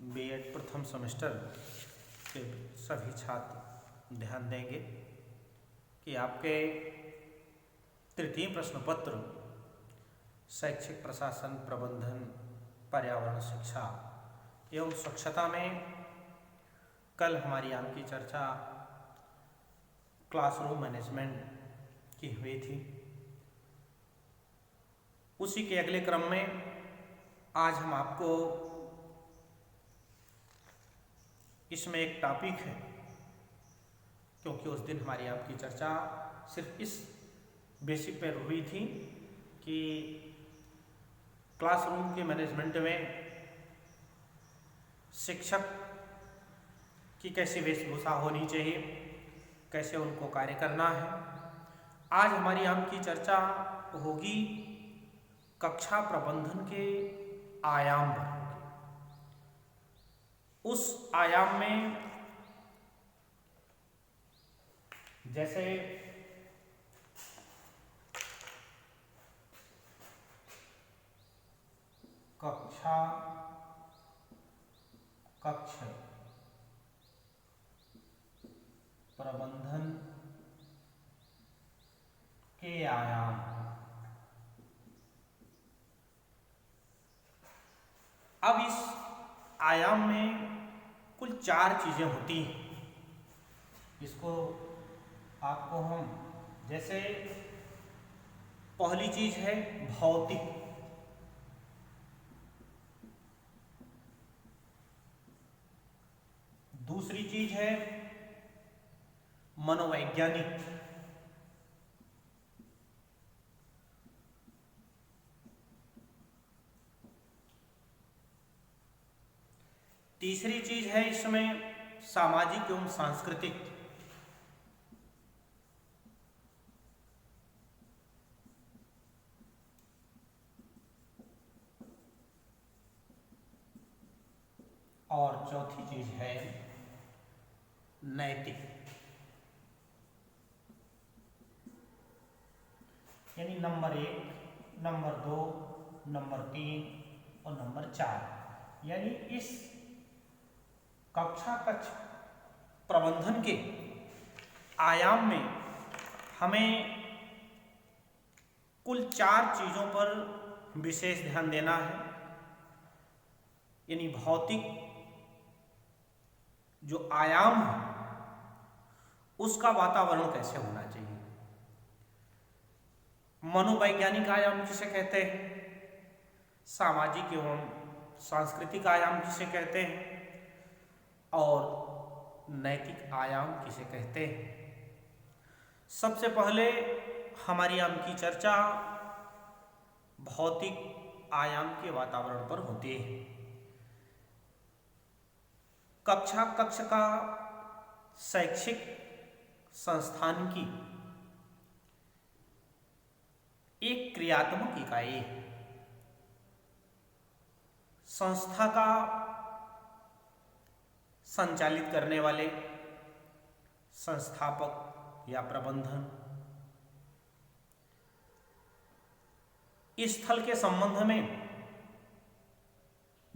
BEd प्रथम semester के सभी छात्र ध्यान देंगे कि आपके तृतीय प्रश्न पत्र शैक्षिक प्रशासन प्रबंधन पर्यावरण शिक्षा एवं स्वच्छता में कल हमारी आपकी चर्चा क्लासरूम मैनेजमेंट की हुई थी। उसी के अगले क्रम में आज हम आपको इसमें एक टॉपिक है, क्योंकि उस दिन हमारी आपकी चर्चा सिर्फ इस बेसिक पर हुई थी कि क्लासरूम के मैनेजमेंट में शिक्षक की कैसी वेशभूषा होनी चाहिए, कैसे उनको कार्य करना है। आज हमारी आपकी चर्चा होगी कक्षा प्रबंधन के आयाम पर। उस आयाम में जैसे कक्षा कक्ष प्रबंधन के आयाम। अब इस आयाम में कुल 4 चीजें होती हैं। इसको आपको हम जैसे पहली चीज है भौतिक, दूसरी चीज है मनोवैज्ञानिक, तीसरी चीज है इसमें सामाजिक एवं सांस्कृतिक, और चौथी चीज है नैतिक। यानी नंबर 1, नंबर 2, नंबर 3 और नंबर 4। यानी इस कक्षा कक्ष प्रबंधन के आयाम में हमें कुल 4 चीजों पर विशेष ध्यान देना है। यानी भौतिक जो आयाम है उसका वातावरण कैसे होना चाहिए, मनोवैज्ञानिक आयाम जिसे कहते हैं, सामाजिक एवं सांस्कृतिक आयाम जिसे कहते हैं, और नैतिक आयाम किसे कहते हैं। सबसे पहले हमारी आम की चर्चा भौतिक आयाम के वातावरण पर होती है। कक्षा कक्ष का शैक्षिक संस्थान की एक क्रियात्मक इकाई है। संस्था का संचालित करने वाले संस्थापक या प्रबंधन इस स्थल के संबंध में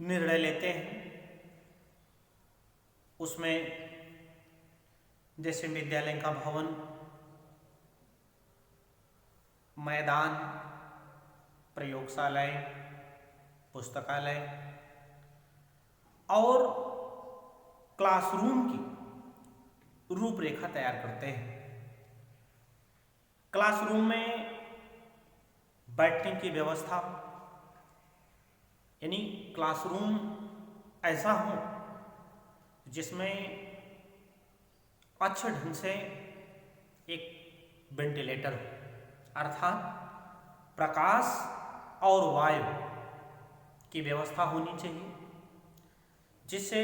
निर्णय लेते हैं। उसमें जैसे विद्यालय का भवन, मैदान, प्रयोगशालाएं, पुस्तकालय और क्लासरूम की रूपरेखा तैयार करते हैं। क्लासरूम में बैठने की व्यवस्था, यानी क्लासरूम ऐसा हो जिसमें अच्छे ढंग से एक वेंटिलेटर हो, अर्थात प्रकाश और वायु की व्यवस्था होनी चाहिए, जिससे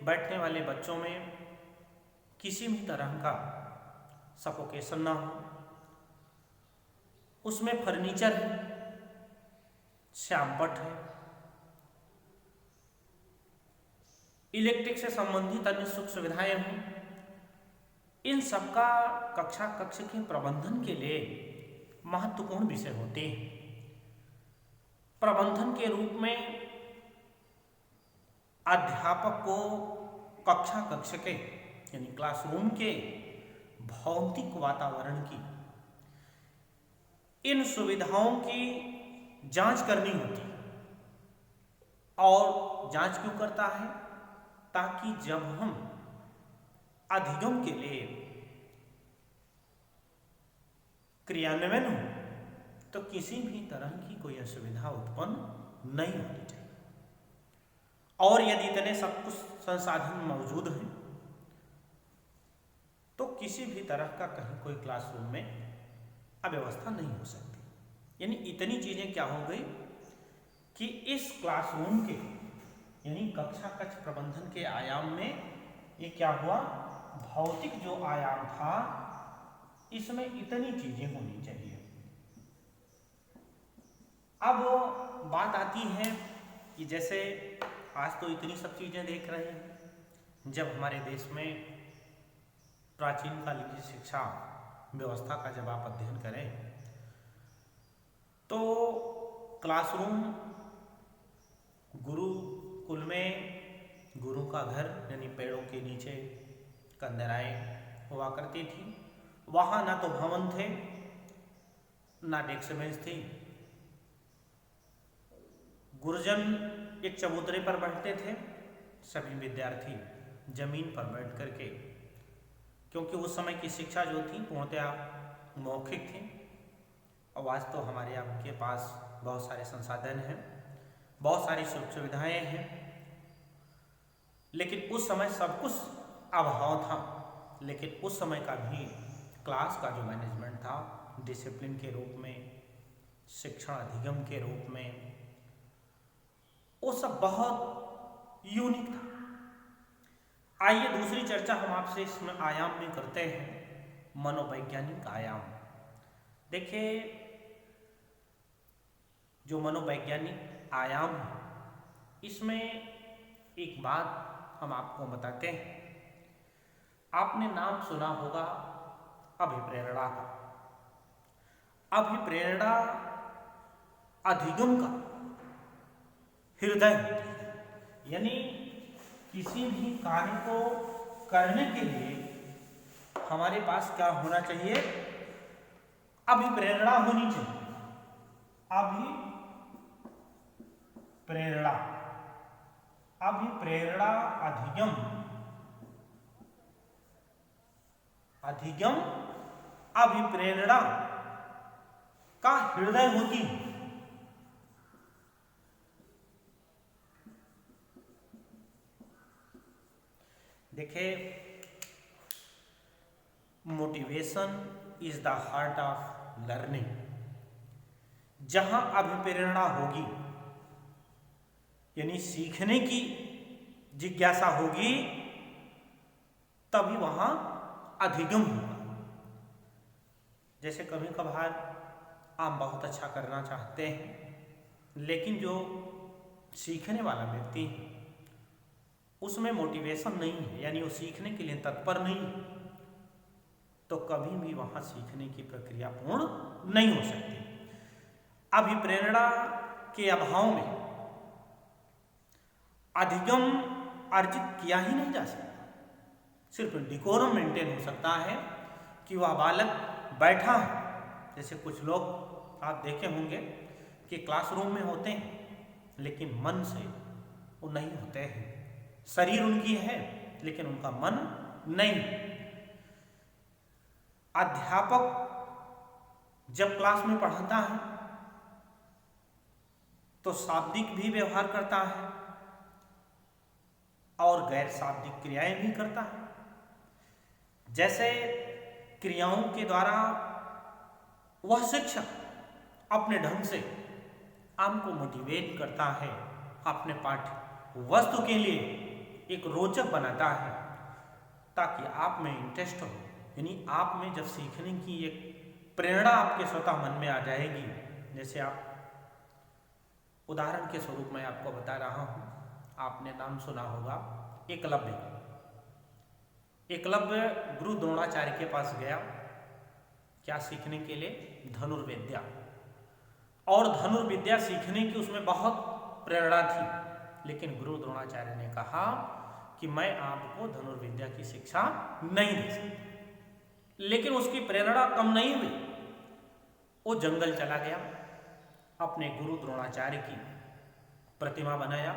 बैठने वाले बच्चों में किसी भी तरह का सफोकेशन ना हो। उसमें फर्नीचर है, श्यामपट्ट है, इलेक्ट्रिक से संबंधित अन्य सुख सुविधाएं हों। इन सबका कक्षा कक्ष के प्रबंधन के लिए महत्वपूर्ण विषय होते हैं। प्रबंधन के रूप में अध्यापक को कक्ष के यानी क्लासरूम के भौतिक वातावरण की, इन सुविधाओं की जांच करनी होती है। और जांच क्यों करता है? ताकि जब हम अधिगम के लिए क्रियान्वयन हो तो किसी भी तरह की कोई असुविधा उत्पन्न नहीं होनी चाहिए। और यदि इतने सब कुछ संसाधन मौजूद हैं तो किसी भी तरह का कहीं कोई क्लासरूम में अव्यवस्था नहीं हो सकती। यानी इतनी चीजें क्या हो गई कि इस क्लासरूम के यानी कक्षा कक्ष प्रबंधन के आयाम में ये क्या हुआ, भौतिक जो आयाम था इसमें इतनी चीजें होनी चाहिए। अब बात आती है कि जैसे आज तो इतनी सब चीजें देख रहे हैं, जब हमारे देश में प्राचीन काल की शिक्षा व्यवस्था का जब आप अध्ययन करें तो क्लासरूम गुरुकुल में गुरु का घर यानी पेड़ों के नीचे कंदराएं हुआ करती थी। वहां ना तो भवन थे, ना डेस्क बेंच थी। गुरुजन एक चबूतरे पर बैठते थे, सभी विद्यार्थी जमीन पर बैठ करके, क्योंकि उस समय की शिक्षा जो थी पूर्णतः मौखिक थी। और आज तो हमारे आपके पास बहुत सारे संसाधन हैं, बहुत सारी सुख सुविधाएं हैं, लेकिन उस समय सब कुछ अभाव था। लेकिन उस समय का भी क्लास का जो मैनेजमेंट था डिसिप्लिन के रूप में, शिक्षण अधिगम के रूप में, वो सब बहुत यूनिक था। आइए दूसरी चर्चा हम आपसे इसमें आयाम में करते हैं, मनोवैज्ञानिक आयाम। देखिए जो मनोवैज्ञानिक आयाम है इसमें एक बात हम आपको बताते हैं। आपने नाम सुना होगा अभिप्रेरणा का। अभिप्रेरणा अधिगम का हृदय होती है। यानी किसी भी कार्य को करने के लिए हमारे पास क्या होना चाहिए, अभिप्रेरणा होनी चाहिए। अभिप्रेरणा, अभिप्रेरणा अधिगम, अधिगम अभिप्रेरणा का हृदय होती है। देखिए motivation is the heart of learning. जहां अभिप्रेरणा होगी यानी सीखने की जिज्ञासा होगी, तभी वहां अधिगम होगा। जैसे कभी कभार आप बहुत अच्छा करना चाहते हैं, लेकिन जो सीखने वाला व्यक्ति है उसमें मोटिवेशन नहीं है, यानी वो सीखने के लिए तत्पर नहीं है, तो कभी भी वहां सीखने की प्रक्रिया पूर्ण नहीं हो सकती। अभिप्रेरणा के अभाव में अधिगम अर्जित किया ही नहीं जा सकता। सिर्फ डिकोरम मेंटेन हो सकता है कि वह बालक बैठा है। जैसे कुछ लोग आप देखे होंगे कि क्लासरूम में होते हैं लेकिन मन से वो नहीं होते हैं। शरीर उनकी है लेकिन उनका मन नहीं। अध्यापक जब क्लास में पढ़ाता है तो शाब्दिक भी व्यवहार करता है और गैर शाब्दिक क्रियाएं भी करता है। जैसे क्रियाओं के द्वारा वह शिक्षक अपने ढंग से आपको मोटिवेट करता है, अपने पाठ्य वस्तु के लिए एक रोचक बनाता है, ताकि आप में इंटरेस्ट हो। यानी आप में जब सीखने की एक प्रेरणा आपके स्वतः मन में आ जाएगी। जैसे आप उदाहरण के स्वरूप में आपको बता रहा हूं, आपने नाम सुना होगा एकलव्य। एकलव्य गुरु द्रोणाचार्य के पास गया, क्या सीखने के लिए? धनुर्विद्या। और धनुर्विद्या सीखने की उसमें बहुत प्रेरणा थी, लेकिन गुरु द्रोणाचार्य ने कहा कि मैं आपको धनुर्विद्या की शिक्षा नहीं दे सकता। लेकिन उसकी प्रेरणा कम नहीं हुई, वो जंगल चला गया, अपने गुरु द्रोणाचार्य की प्रतिमा बनाया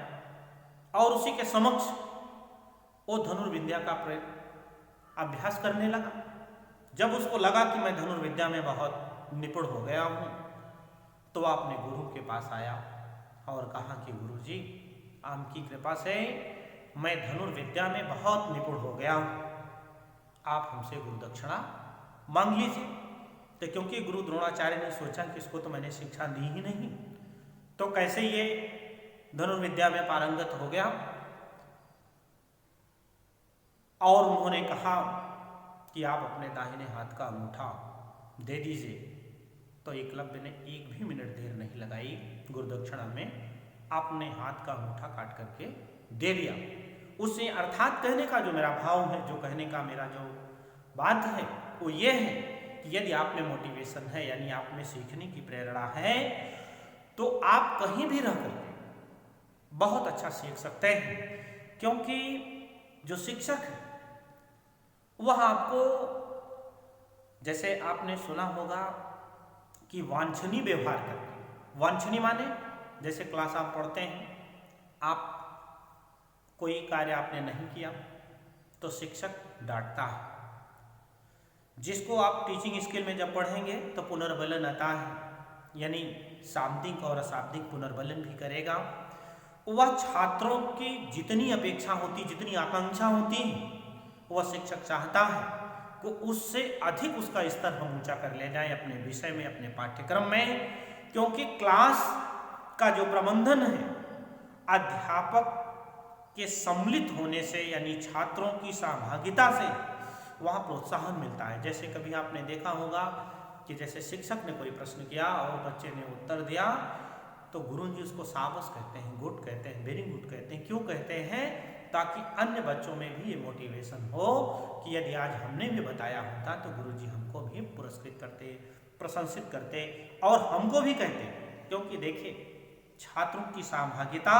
और उसी के समक्ष वो धनुर्विद्या का अभ्यास करने लगा। जब उसको लगा कि मैं धनुर्विद्या में बहुत निपुण हो गया हूँ, तो वह अपने गुरु के पास आया और कहा कि गुरुजी, आपकी कृपा से मैं धनुर्विद्या में बहुत निपुण हो गया हूँ, आप हमसे गुरु दक्षिणा मांग लीजिए। तो क्योंकि गुरु द्रोणाचार्य ने सोचा कि इसको तो मैंने शिक्षा दी ही नहीं, तो कैसे ये धनुर्विद्या में पारंगत हो गया। और उन्होंने कहा कि आप अपने दाहिने हाथ का अंगूठा दे दीजिए। तो एकलव्य ने एक भी मिनट देर नहीं लगाई, गुरुदक्षिणा में अपने हाथ का अंगूठा काट करके दे दिया। उससे अर्थात कहने का जो मेरा भाव है, जो कहने का मेरा जो बात है, वो ये है कि यदि आप में मोटिवेशन है, यानी आप में सीखने की प्रेरणा है, तो आप कहीं भी रह करके बहुत अच्छा सीख सकते हैं। क्योंकि जो शिक्षक है वह आपको, जैसे आपने सुना होगा कि वांछनीय व्यवहार करके, वांछनीय माने जैसे क्लास आप पढ़ते हैं, आप कोई कार्य आपने नहीं किया तो शिक्षक डांटता है। जिसको आप टीचिंग स्किल में जब पढ़ेंगे तो पुनर्बलन आता है, यानी शाब्दिक और अशाब्दिक पुनर्बलन भी करेगा। वह छात्रों की जितनी अपेक्षा होती, जितनी आकांक्षा होती है, वह शिक्षक चाहता है कि उससे अधिक उसका स्तर हम ऊंचा कर ले जाएं अपने विषय में, अपने पाठ्यक्रम में। क्योंकि क्लास का जो प्रबंधन है, अध्यापक के सम्मिलित होने से, यानी छात्रों की सहभागिता से वहाँ प्रोत्साहन मिलता है। जैसे कभी आपने देखा होगा कि जैसे शिक्षक ने कोई प्रश्न किया और बच्चे ने उत्तर दिया, तो गुरुजी उसको शाबाश कहते हैं, गुड कहते हैं, वेरी गुड कहते हैं। क्यों कहते हैं? ताकि अन्य बच्चों में भी ये मोटिवेशन हो कि यदि आज हमने भी बताया होता तो गुरुजी हमको भी पुरस्कृत करते, प्रशंसित करते और हमको भी कहते। क्योंकि देखिए, छात्रों की सहभागिता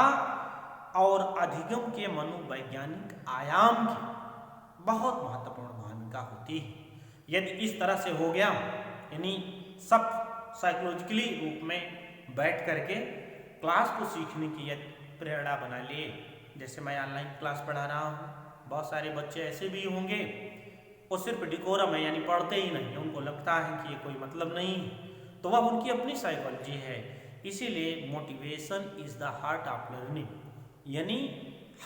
और अधिगम के मनोवैज्ञानिक आयाम की बहुत महत्वपूर्ण भूमिका होती है। यदि इस तरह से हो गया, यानी सब साइकोलॉजिकली रूप में बैठ करके क्लास को सीखने की यदि प्रेरणा बना लिए, जैसे मैं ऑनलाइन क्लास पढ़ा रहा हूँ, बहुत सारे बच्चे ऐसे भी होंगे वो सिर्फ डिकोरम है, यानी पढ़ते ही नहीं, उनको लगता है कि ये कोई मतलब नहीं, तो वह उनकी अपनी साइकोलॉजी है। इसीलिए motivation is the heart of learning, यानी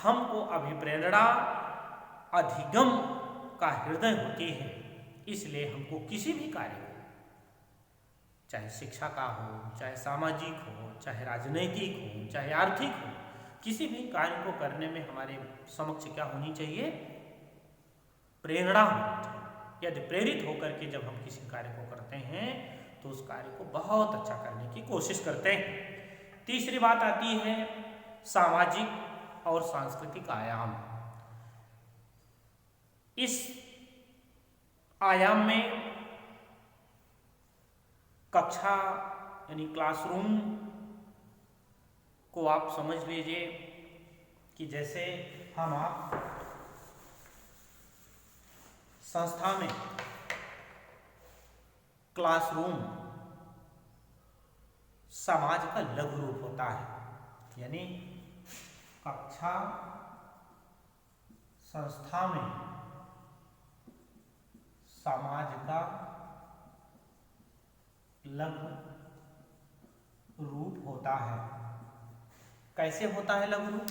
हमको अभिप्रेरणा अधिगम का हृदय होती है। इसलिए हमको किसी भी कार्य को, चाहे शिक्षा का हो, चाहे सामाजिक हो, चाहे राजनैतिक हो, चाहे आर्थिक हो, किसी भी कार्य को करने में हमारे समक्ष क्या होनी चाहिए? प्रेरणा होनी चाहिए। यदि प्रेरित होकर के जब हम किसी कार्य को करते हैं तो उस कार्य को बहुत अच्छा करने की कोशिश करते हैं। तीसरी बात आती है सामाजिक और सांस्कृतिक आयाम। इस आयाम में कक्षा यानी क्लासरूम को आप समझ लीजिए कि जैसे हम आप संस्था में क्लासरूम समाज का लघु रूप होता है, यानी कक्षा संस्था में समाज का लघु रूप होता है। कैसे होता है लघु रूप?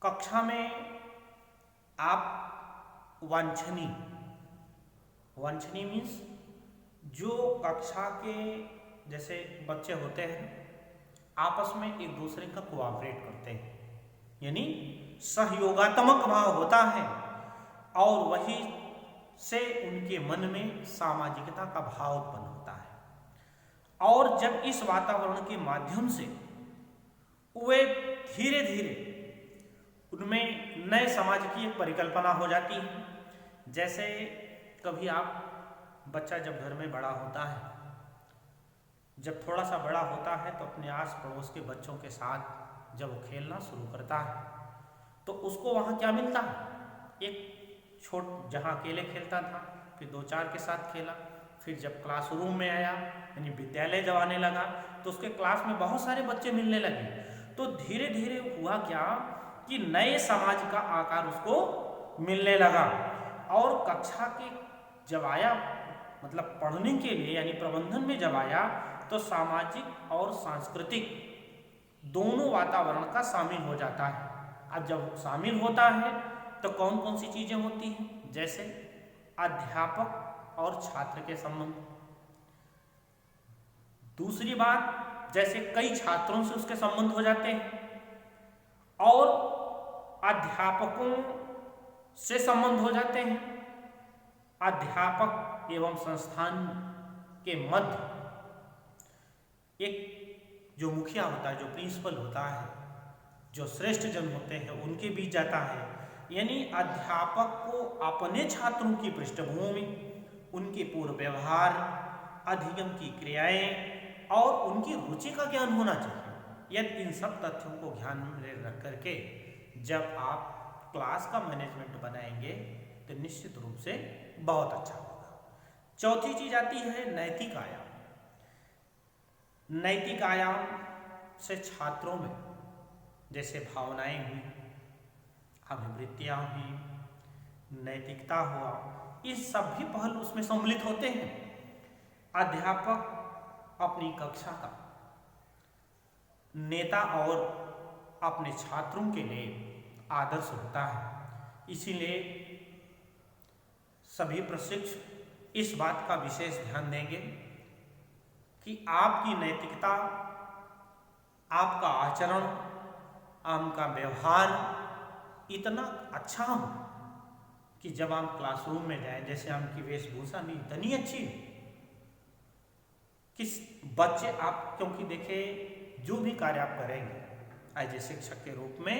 कक्षा में आप वांछनीय मीन्स जो कक्षा के जैसे बच्चे होते हैं आपस में एक दूसरे का कोऑपरेट करते हैं, यानी सहयोगात्मक भाव होता है और वही से उनके मन में सामाजिकता का भाव उत्पन्न होता है। और जब इस वातावरण के माध्यम से वे धीरे धीरे उनमें नए समाज की एक परिकल्पना हो जाती है। जैसे कभी आप बच्चा जब घर में बड़ा होता है जब थोड़ा सा बड़ा होता है तो अपने आस पड़ोस के बच्चों के साथ जब वो खेलना शुरू करता है तो उसको वहाँ क्या मिलता है, एक जहाँ अकेले खेलता था, फिर 2-4 के साथ खेला, फिर जब क्लासरूम में आया यानी विद्यालय जब आने लगा तो उसके क्लास में बहुत सारे बच्चे मिलने लगे। तो धीरे धीरे हुआ क्या कि नए समाज का आकार उसको मिलने लगा। और कक्षा के जब आया मतलब पढ़ने के लिए यानी प्रबंधन में जब आया तो सामाजिक और सांस्कृतिक दोनों वातावरण का शामिल हो जाता है। अब जब शामिल होता है तो कौन कौन सी चीजें होती हैं, जैसे अध्यापक और छात्र के संबंध। दूसरी बात, जैसे कई छात्रों से उसके संबंध हो जाते हैं और अध्यापकों से संबंध हो जाते हैं। अध्यापक एवं संस्थान के मध्य एक जो मुखिया होता है, जो प्रिंसिपल होता है, जो श्रेष्ठ जन होते हैं उनके बीच जाता है। यानी अध्यापक को अपने छात्रों की पृष्ठभूमि, उनके पूर्व व्यवहार, अधिगम की क्रियाएं और उनकी रुचि का ज्ञान होना चाहिए। यदि इन सब तथ्यों को ध्यान में रख करके जब आप क्लास का मैनेजमेंट बनाएंगे तो निश्चित रूप से बहुत अच्छा होगा। चौथी चीज आती है नैतिक आयाम। नैतिक आयाम से छात्रों में जैसे भावनाएं हुई, अभिवृत्तियां हुई, नैतिकता हुआ, ये सभी पहलू उसमें सम्मिलित होते हैं। अध्यापक अपनी कक्षा का नेता और अपने छात्रों के लिए आदर्श होता है। इसीलिए सभी प्रशिक्षक इस बात का विशेष ध्यान देंगे कि आपकी नैतिकता, आपका आचरण, आपका व्यवहार इतना अच्छा हो कि जब आप क्लासरूम में जाएं, जैसे आपकी वेशभूषा भी इतनी अच्छी हो कि बच्चे आप, क्योंकि देखिए जो भी कार्य आप करेंगे एज ए शिक्षक के रूप में,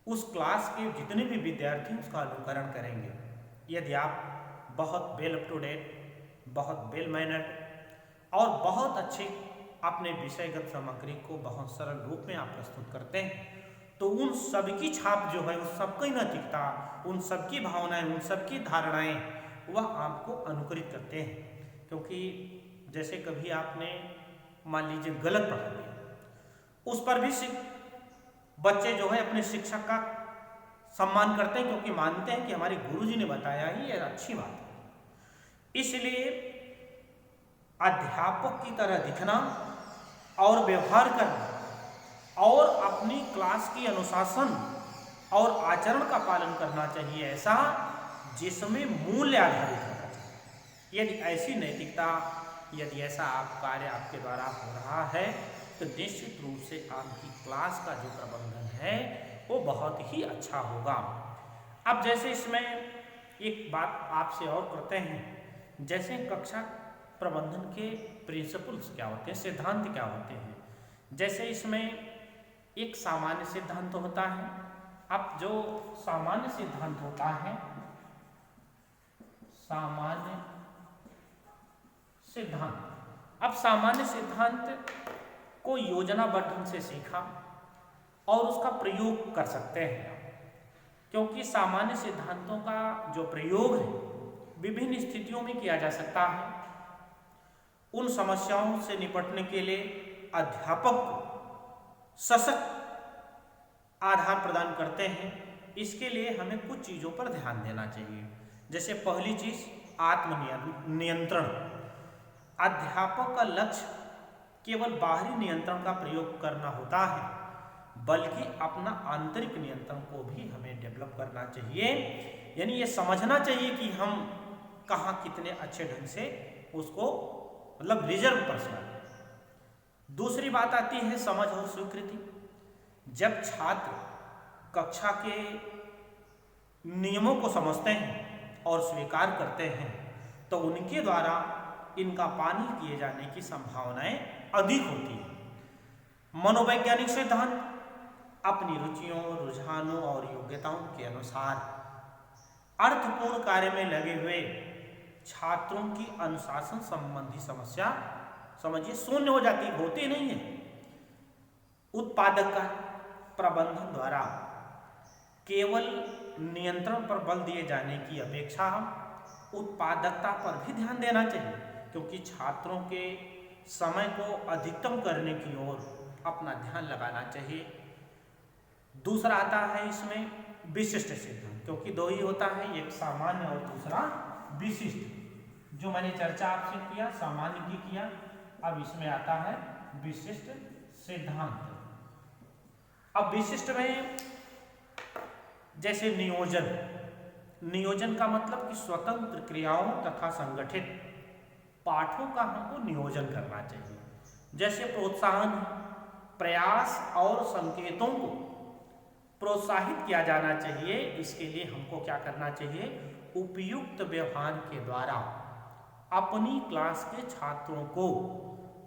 उस क्लास के जितने भी विद्यार्थी उसका अनुकरण करेंगे। यदि आप बहुत वेल अप टू डेट, बहुत वेल मैनर्ड और बहुत अच्छे अपने विषयगत सामग्री को बहुत सरल रूप में आप प्रस्तुत करते हैं तो उन सबकी छाप जो है, उस सबकी नैतिकता, उन सबकी भावनाएं, उन सबकी धारणाएं वह आपको अनुकरित करते हैं। क्योंकि जैसे कभी आपने मान लीजिए गलत पढ़ा दिया, उस पर भी बच्चे जो है अपने शिक्षक का सम्मान करते हैं क्योंकि मानते हैं कि हमारे गुरुजी ने बताया ही ये अच्छी बात है। इसलिए अध्यापक की तरह दिखना और व्यवहार करना और अपनी क्लास की अनुशासन और आचरण का पालन करना चाहिए, ऐसा जिसमें मूल्य आधारित होना चाहिए। यदि ऐसी नैतिकता, यदि ऐसा आप कार्य आपके द्वारा हो रहा है तो निश्चित रूप से आपकी क्लास का जो प्रबंधन है वो बहुत ही अच्छा होगा। अब जैसे इसमें एक बात आपसे और करते हैं, जैसे कक्षा प्रबंधन के प्रिंसिपल्स क्या होते हैं, सिद्धांत क्या होते हैं। जैसे इसमें एक सामान्य सिद्धांत होता है। अब जो सामान्य सिद्धांत होता है, सामान्य सिद्धांत, अब सामान्य सिद्धांत को योजनाबद्ध ढंग से सीखा और उसका प्रयोग कर सकते हैं, क्योंकि सामान्य सिद्धांतों का जो प्रयोग है विभिन्न स्थितियों में किया जा सकता है। उन समस्याओं से निपटने के लिए अध्यापक को सशक्त आधार प्रदान करते हैं। इसके लिए हमें कुछ चीज़ों पर ध्यान देना चाहिए। जैसे पहली चीज आत्मनियंत्रण। अध्यापक का लक्ष्य केवल बाहरी नियंत्रण का प्रयोग करना होता है, बल्कि अपना आंतरिक नियंत्रण को भी हमें डेवलप करना चाहिए। यानी ये समझना चाहिए कि हम कहाँ कितने अच्छे ढंग से उसको मतलब रिजर्व पर्सनल। दूसरी बात आती है समझ और स्वीकृति। जब छात्र कक्षा के नियमों को समझते हैं और स्वीकार करते हैं तो उनके द्वारा इनका पालन किए जाने की संभावनाएं अधिक होती है। मनोवैज्ञानिक सिद्धांत अपनी रुचियों, रुझानों और योग्यताओं के अनुसार अर्थपूर्ण कार्य में लगे हुए छात्रों की अनुशासन संबंधी समस्या समझिए शून्य हो जाती, होती नहीं है। उत्पादकता प्रबंधन द्वारा केवल नियंत्रण पर बल दिए जाने की अपेक्षा उत्पादकता पर भी ध्यान देना चाहिए, क्योंकि छात्रों के समय को अधिकतम करने की ओर अपना ध्यान लगाना चाहिए। दूसरा आता है इसमें विशिष्ट सिद्धांत, क्योंकि दो ही होता है, एक सामान्य और दूसरा विशिष्ट। जो मैंने चर्चा आपसे किया सामान्य की किया, अब इसमें आता है विशिष्ट सिद्धांत। अब विशिष्ट में जैसे नियोजन, नियोजन का मतलब कि स्वतंत्र क्रियाओं तथा संगठित पाठों का हमको नियोजन करना चाहिए। जैसे प्रोत्साहन, प्रयास और संकेतों को प्रोत्साहित किया जाना चाहिए। इसके लिए हमको क्या करना चाहिए, उपयुक्त व्यवहार के द्वारा अपनी क्लास के छात्रों को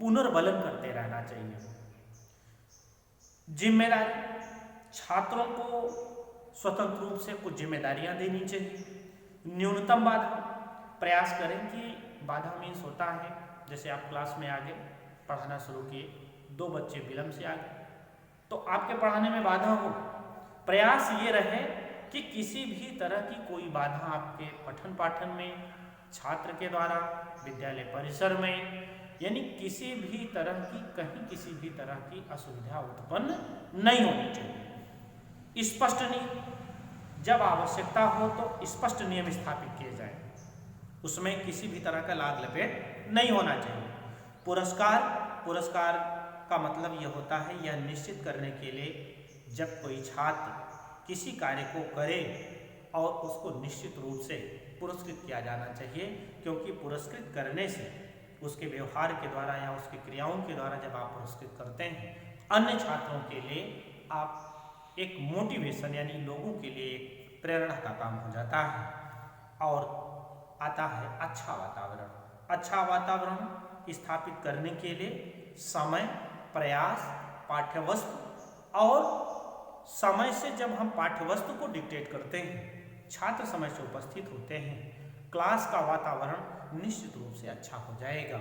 पुनर्बलन करते रहना चाहिए। जिम्मेदारी, छात्रों को स्वतंत्र रूप से कुछ जिम्मेदारियां देनी चाहिए। न्यूनतम बाधा, प्रयास करें कि बाधा मीन्स होता है जैसे आप क्लास में आ गए, पढ़ाना शुरू किए, 2 बच्चे विलंब से आ गए, तो आपके पढ़ाने में बाधा हो। प्रयास ये रहे कि किसी भी तरह की कोई बाधा आपके पठन पाठन में, छात्र के द्वारा, विद्यालय परिसर में, यानी किसी भी तरह की, कहीं किसी भी तरह की असुविधा उत्पन्न नहीं होनी चाहिए। स्पष्ट नियम, जब आवश्यकता हो तो स्पष्ट नियम स्थापित किए जाएं, उसमें किसी भी तरह का लाग लपेट नहीं होना चाहिए। पुरस्कार, पुरस्कार का मतलब यह होता है, यह निश्चित करने के लिए जब कोई छात्र किसी कार्य को करे और उसको निश्चित रूप से पुरस्कृत किया जाना चाहिए, क्योंकि पुरस्कृत करने से उसके व्यवहार के द्वारा या उसकी क्रियाओं के द्वारा जब आप पुरस्कृत करते हैं, अन्य छात्रों के लिए आप एक मोटिवेशन यानी लोगों के लिए एक प्रेरणा का काम हो जाता है। और आता है अच्छा वातावरण। अच्छा वातावरण स्थापित करने के लिए समय, प्रयास, पाठ्यवस्तु और समय से जब हम पाठ्यवस्तु को डिक्टेट करते हैं, छात्र समय से उपस्थित होते हैं, क्लास का वातावरण निश्चित रूप से अच्छा हो जाएगा।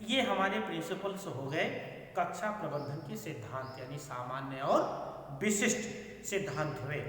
ये हमारे प्रिंसिपल्स हो गए कक्षा प्रबंधन के सिद्धांत, यानी सामान्य और विशिष्ट सिद्धांत हुए।